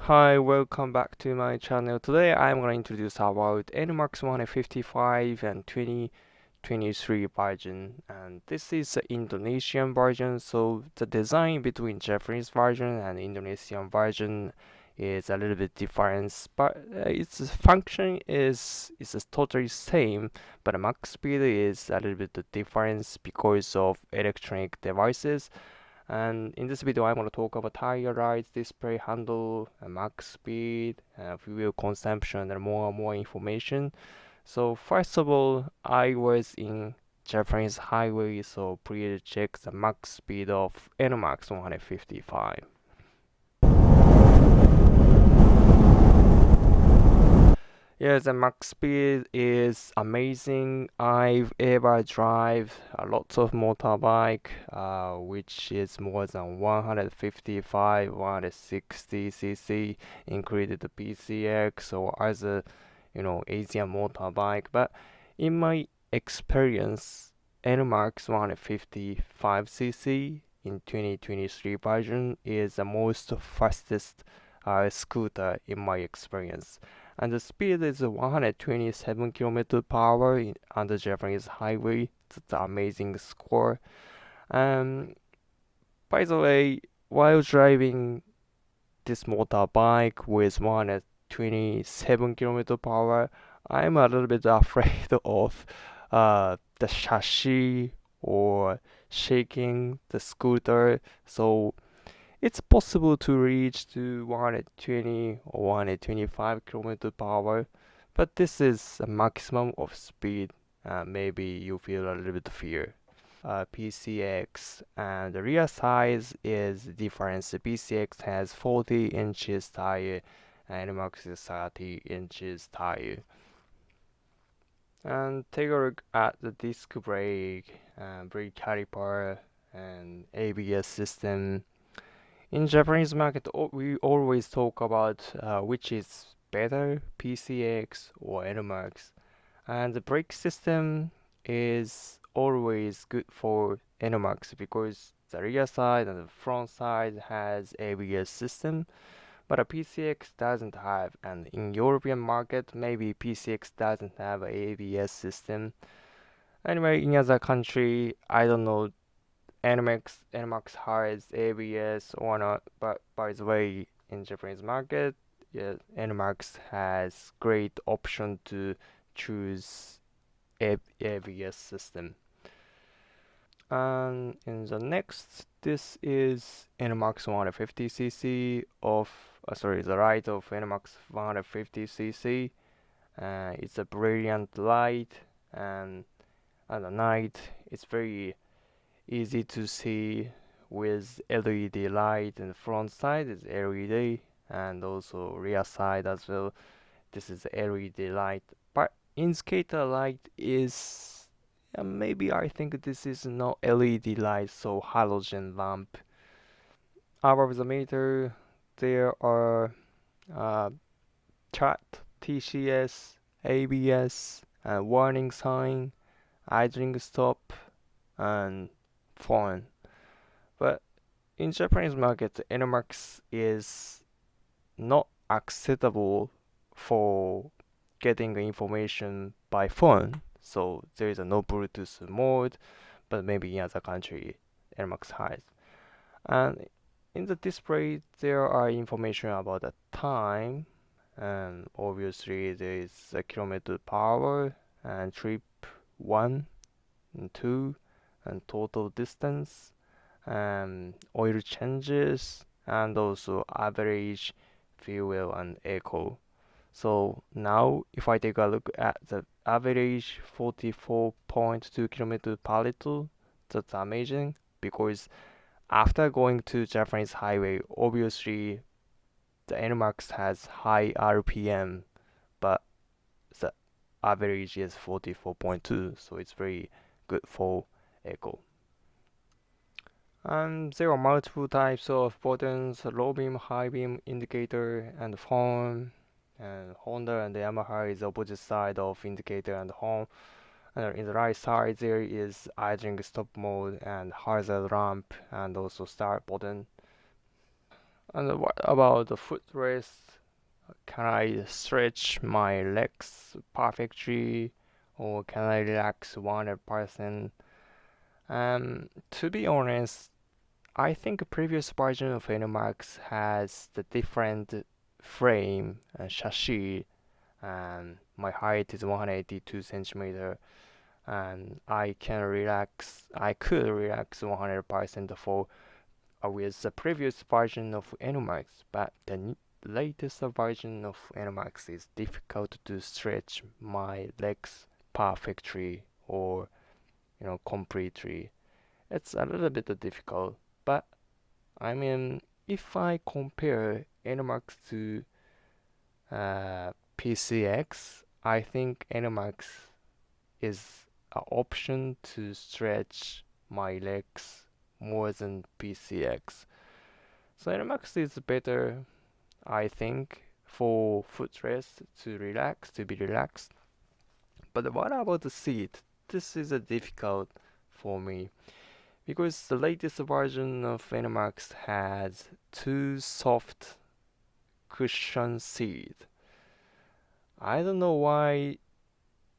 Hi, welcome back to my channel. Today I'm going to introduce about NMAX 155 and 2023 version, and this is the Indonesian version, so the design between Japanese version and Indonesian version is a little bit different, but its function is totally same, but the max speed is a little bit different because of electronic devices. And in this video, I'm going to talk about tire light, display handle, max speed, fuel consumption, and more information. So first of all, I was in Japanese highway, so please check the max speed of NMAX 155. Yeah, the max speed is amazing. I've ever drive a lot of motorbike, which is more than 155, 160 cc, included the PCX or other, Asian motorbike. But in my experience, NMAX 155 cc in 2023 version is the most fastest scooter in my experience, and the speed is 127 km per hour on the Japanese highway. That's an amazing score. Um, by the way, while driving this motorbike with 127 km per hour, I'm a little bit afraid of the chassis or shaking the scooter. So it's possible to reach to 120 or 125 km per hour, but this is a maximum of speed. Maybe you feel a little bit fear. PCX and the rear size is different. The PCX has 40 inches tire and Max is 30 inches tire. And take a look at the disc brake, brake caliper, and ABS system. In Japanese market, we always talk about which is better, PCX or NMAX, and the brake system is always good for NMAX because the rear side and the front side has ABS system, but a PCX doesn't have, and in European market, maybe PCX doesn't have a ABS system. Anyway, in other country, I don't know NMAX has ABS or not, but by the way, in Japanese market, yeah, NMAX has great option to choose ABS system. And in the next, this is NMAX 150cc of, the right of NMAX 150cc. It's a brilliant light, and at the night, it's very easy to see with LED light, and the front side is LED and also rear side as well. This is LED light, but indicator light is maybe I think this is not LED light, so halogen lamp. Above the meter there are uh, chat, TCS, ABS, and warning sign, idling stop, and phone. But in Japanese market, NMAX is not acceptable for getting information by phone. So there is a no Bluetooth mode, but maybe in other country, NMAX has. And in the display, there are information about the time, and obviously there is a kilometer per hour, and trip 1 and 2, and total distance, oil changes, and also average fuel and eco. So now if I take a look at the average 44.2 kilometer per liter, that's amazing because after going to Japanese highway, obviously the NMAX has high RPM, but the average is 44.2, so it's very good for eco. There are multiple types of buttons, low beam, high beam, indicator, and horn. And Honda and Yamaha is the opposite side of indicator and horn. And in the right side there is idling stop mode and hazard ramp and also start button. And what about the footrest? Can I stretch my legs perfectly, or can I relax 100%? To be honest, I think a previous version of NMAX has the different frame and chassis, and my height is 182 centimeter, and I could relax 100% for with the previous version of NMAX, but the latest version of NMAX is difficult to stretch my legs perfectly or completely. It's a little bit difficult, but I mean, if I compare NMAX to PCX, I think NMAX is an option to stretch my legs more than PCX. So NMAX is better, I think, for footrest to be relaxed. But what about the seat? This is a difficult for me because the latest version of NMAX has two soft cushion seat. I don't know why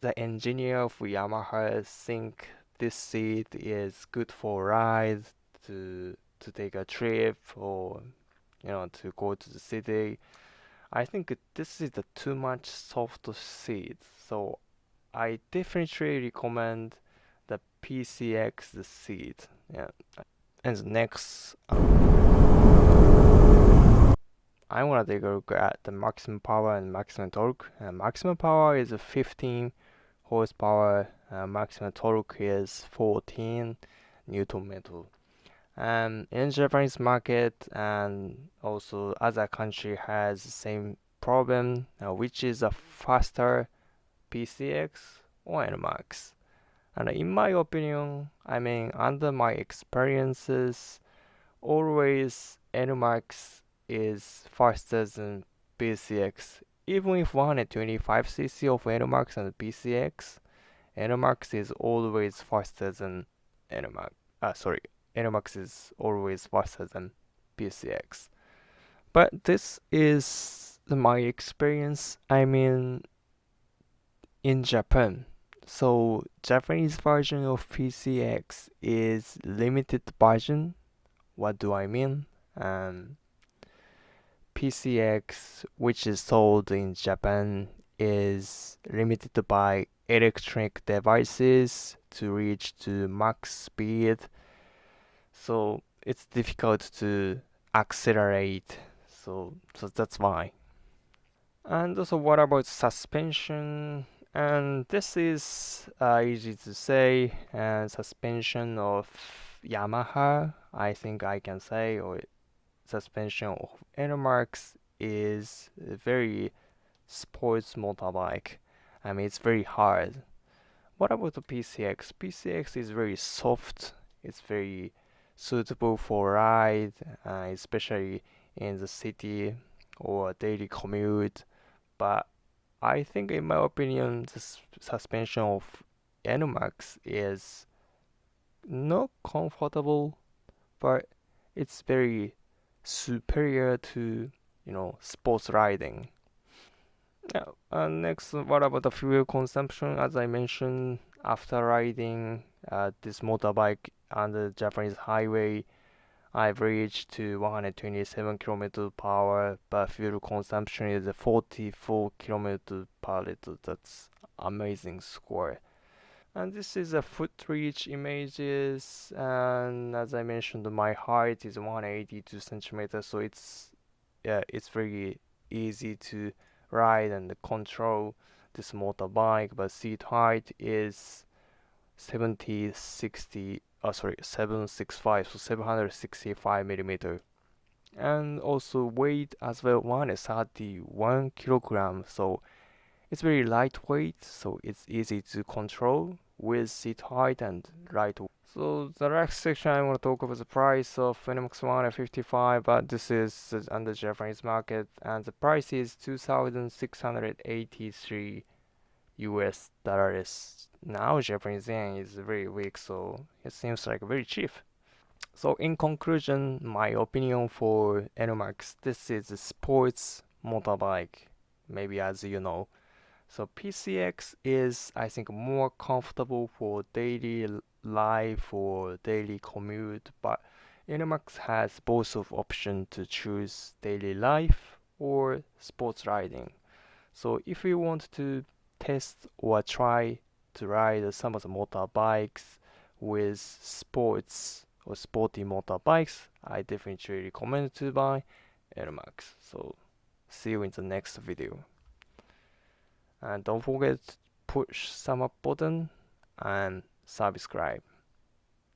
the engineer of Yamaha think this seat is good for ride to take a trip or to go to the city. I think this is the too much soft seat, so I definitely recommend the PCX seat. Yeah. And next, I want to take a look at the maximum power and maximum torque. Maximum power is a 15 horsepower, maximum torque is 14 Newton meter. In Japanese market and also other country has the same problem, which is a faster PCX or NMAX. And in my opinion, I mean, under my experiences, always NMAX is faster than PCX. Even if 125cc of NMAX and PCX, NMAX is always faster than NMAX. Sorry, NMAX is always faster than PCX. But this is my experience. I mean, in Japan. So Japanese version of PCX is limited version. What do I mean? PCX, which is sold in Japan, is limited by electronic devices to reach to max speed. So it's difficult to accelerate. So that's why. And also, what about suspension? And this is easy to say. And suspension of Yamaha, I think I can say, or suspension of NMAX is a very sports motorbike. I mean, it's very hard. What about the PCX? PCX is very soft. It's very suitable for ride, especially in the city or daily commute. But I think, in my opinion, the suspension of NMAX is not comfortable, but it's very superior to, sports riding. Yeah. Next, what about the fuel consumption? As I mentioned, after riding this motorbike on the Japanese highway, I've reached to 127 kilometers per hour, but fuel consumption is 44 kilometers per liter. That's amazing score. And this is a foot reach images, and as I mentioned, my height is 182 centimeters, so it's very easy to ride and control this motorbike. But seat height is 765, so 765 millimeter. And also weight as well, 131 kilogram, so it's very lightweight, so it's easy to control with seat height and light. So the next section I want to talk about the price of NMAX 155, but this is under Japanese market, and the price is 2,683 US dollars. Now Japanese yen is very weak, so it seems like very cheap. So in conclusion, my opinion for NMAX, this is a sports motorbike, maybe as you know. So PCX is, I think, more comfortable for daily life or daily commute, but NMAX has both of option to choose daily life or sports riding. So if you want to test or try to ride some of the motorbikes with sports or sporty motorbikes, I definitely recommend to buy NMAX. So see you in the next video. And don't forget to push thumb up button and subscribe.